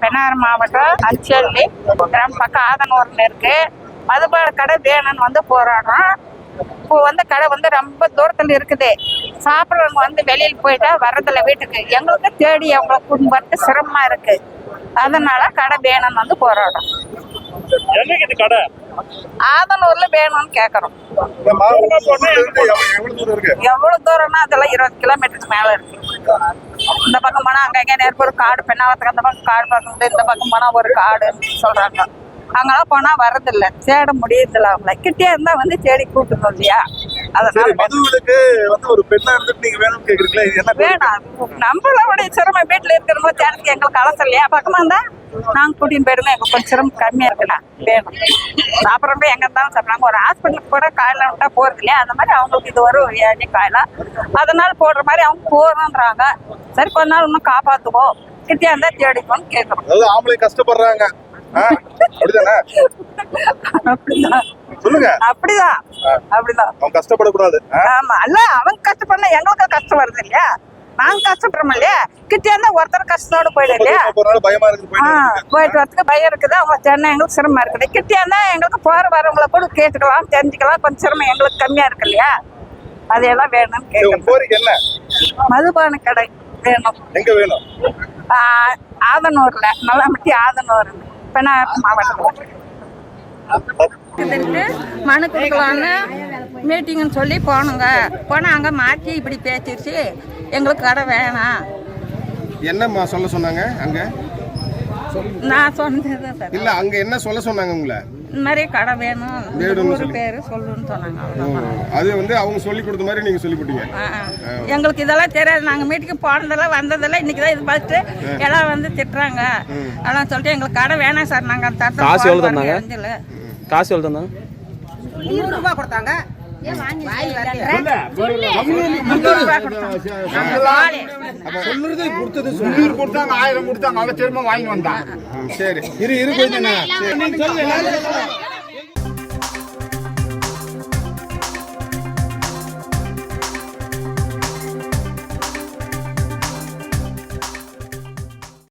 பெண்ணாறு மாவட்டம் அஞ்சல்லி கிராம பக்கம் ஆதனூர்னு இருக்கு. மதுபான கடை வேணும்னு வந்து போராடுறோம். இப்போ வந்து கடை வந்து ரொம்ப தூரத்துல இருக்குது. சாப்பிட்றவங்க வந்து வெளியில் போயிட்டா வர்றதில்ல வீட்டுக்கு. எங்களுக்கு தேடி அவங்களை கூட்டு வரது சிரமமா இருக்கு. அதனால கடை வேணும்னு வந்து போராடுறோம். ஆதனூர்ல வேணும்னு கேக்குறோம். எவ்வளவு தூரம்னா அதெல்லாம் 20 கிலோமீட்டருக்கு மேல இருக்கு. இந்த பக்கம் போனா அங்க நேரம் ஒரு காடு, பெண்ணாவத்துக்கு அந்த பக்கம் காடு பார்க்க, இந்த பக்கம் போனா ஒரு காடுன்னு சொல்றாங்க. அங்கெல்லாம் போனா வர்றதில்ல, தேட முடியறதில்ல. அவங்கள கிட்டே இருந்தா வந்து தேடி கூட்டணும் இல்லையா? அதனால ஒரு பெண்ணா இருந்துட்டு நீங்க வேணும்னு கேக்குறீங்களா? வேணாம், நம்மளோட சிரமம் வீட்டுல இருக்கிறவங்க தேடத்துக்கு எங்களுக்கு அவசரம் இல்லையா? பக்கமா இருந்தா நாங்க கூட்டின்னு போயிடுங்க. எங்களுக்கு கொஞ்சம் சிரமம் கம்மியா இருக்கலாம். வேணும் சாப்பிட்றப்ப எங்க இருந்தாலும் சாப்பிட்றாங்க. ஒரு ஹாஸ்பிட்டலுக்கு கூட காயில விட்டா போறது இல்லையா? அந்த மாதிரி அவங்களுக்கு இது வரும் ஏழை காயில. அதனால போடுற மாதிரி அவங்க போறோன்றாங்க. சரி, கொஞ்ச நாள் இன்னும் காப்பாத்துவோம், கிட்டே இருந்தா தேடிப்போம்னு கேட்கறோம். ஆம்பளை கஷ்டப்படுறாங்க. அப்படிதான் அவங்க கஷ்டப்படக்கூடாது. ஆமா, அல்ல அவங்க கஷ்டப்படல, எங்களுக்கு கஷ்டம் வருது இல்லையா? நாங்க கஷ்டப்படுறோம் இல்லையா? கிட்டே இருந்தா ஒருத்தர் கஷ்டத்தோட போயிடும் இல்லையா? போயிட்டு வரதுக்கு பயம் இருக்குது. அவங்க சொன்னா எங்களுக்கு சிரமமா இருக்குது. கிட்டே இருந்தா எங்களுக்கு போற வரவங்களை கூட கேட்டுக்கலாம், தெரிஞ்சுக்கலாம். கொஞ்சம் சிரமம் எங்களுக்கு கம்மியா இருக்கு இல்லையா? அதையெல்லாம் வேணும்னு கேட்கணும். மதுபான கடை வேணும். எங்க வேணும்? ஆதனூர்ல, நல்லாமட்டி ஆதனூர் பெண்ணாறு மாவட்டம். மனு கொடுக்கலான்னு மீட்டிங்னு சொல்லி போனோங்க. போனால் அங்கே மாற்றி இப்படி பேசிடுச்சு. எங்களுக்கு கடை வேணாம். என்னம்மா சொல்ல சொன்னாங்க அங்கே? நான் சொன்னது சார் இல்லை, அங்கே என்ன சொல்ல சொன்னாங்க உங்களை? இந்த மாதிரி கடை வேணும், ஒரு பேர் சொல்லுன்னு சொன்னாங்க. அது வந்து அவங்க சொல்லி கொடுத்த மாதிரி நீங்கள் சொல்லி கொடுத்தீங்க. எங்களுக்கு இதெல்லாம் தெரியாது. நாங்கள் மீட்டிங்கு போனதெல்லாம் வந்ததெல்லாம் இன்னைக்கு தான் இது பார்த்துட்டு எல்லாம் வந்து திட்டுறாங்க. அதெல்லாம் சொல்லிட்டு எங்களுக்கு கடை வேணாம் சார். நாங்கள் காசு எவ்வளோ தந்தாங்க? காசு எவ்வளோ தந்தாங்க? 300 ரூபாய் கொடுத்தாங்க. கொடுத்தாங்க 1000 கொடுத்தாங்க. அவ திரும்ப வாங்கி வந்தான். சரி, இரு